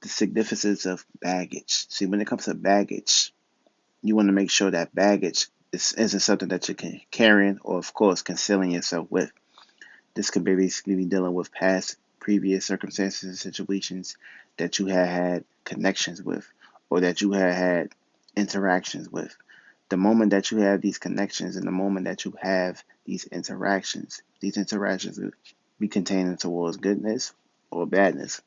the significance of baggage. See, when it comes to baggage, you want to make sure that baggage isn't something that you're carrying or, of course, concealing yourself with. This could be basically be dealing with past, previous circumstances and situations that you had connections with or that you had interactions with. The moment that you have these connections and the moment that you have these interactions will be containing towards goodness or badness.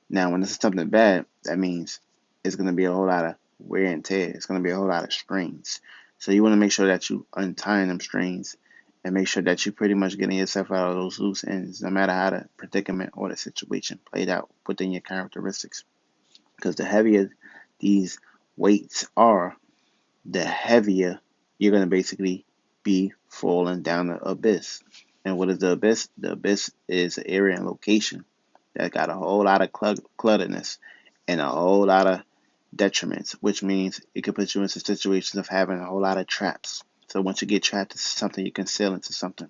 Now, when this is something bad, that means it's going to be a whole lot of wear and tear. It's going to be a whole lot of strings. So you want to make sure that you untying them strings and make sure that you pretty much getting yourself out of those loose ends, no matter how the predicament or the situation played out within your characteristics. Because the heavier these weights are, the heavier you're going to basically be falling down the abyss. And what is the abyss? The abyss is an area and location that got a whole lot of clutterness and a whole lot of detriments, which means it could put you into situations of having a whole lot of traps. So once you get trapped into something, you can sail into something.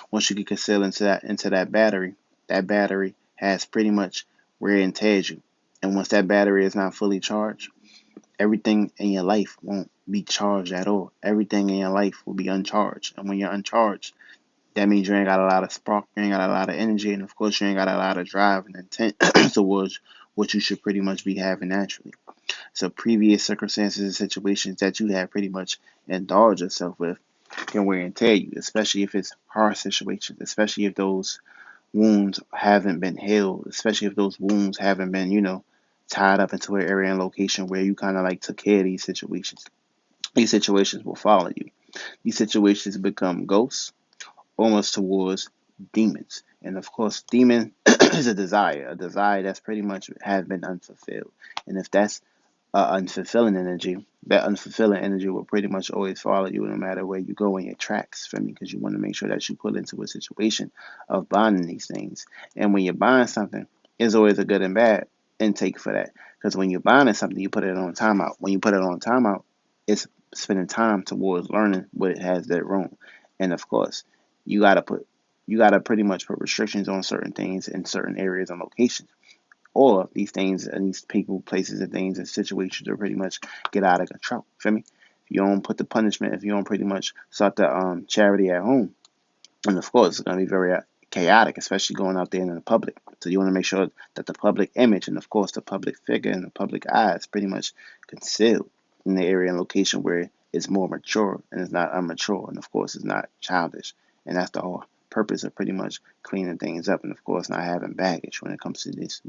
Once you get concealed into that battery has pretty much wear and tear you. And once that battery is not fully charged, everything in your life won't be charged at all. Everything in your life will be uncharged. And when you're uncharged, that means you ain't got a lot of spark, you ain't got a lot of energy, and of course you ain't got a lot of drive and intent towards what you should pretty much be having naturally. So previous circumstances and situations that you have pretty much indulged yourself with can wear and tear you, especially if it's hard situations, especially if those wounds haven't been healed, especially if those wounds haven't been, tied up into an area and location where you kind of like took care of these situations. These situations will follow you. These situations become ghosts, almost towards demons. And of course, demon is a desire that's pretty much has been unfulfilled. And if that's unfulfilling energy, that unfulfilling energy will pretty much always follow you no matter where you go in your tracks, for me, because you want to make sure that you put into a situation of buying these things. And when you're buying something, there's always a good and bad intake for that. Because when you're buying something, you put it on timeout. When you put it on timeout, it's spending time towards learning what it has that wrong. And of course, you gotta put you gotta pretty much put restrictions on certain things in certain areas and locations. Or these things and these people, places, and things and situations will pretty much get out of control. Feel me? If you don't put the punishment, if you don't pretty much start the charity at home, and of course it's gonna be very chaotic, especially going out there in the public. So you want to make sure that the public image and of course the public figure and the public eye is pretty much concealed in the area and location where it's more mature and it's not immature, and of course it's not childish. And that's the whole purpose of pretty much cleaning things up, and of course not having baggage when it comes to this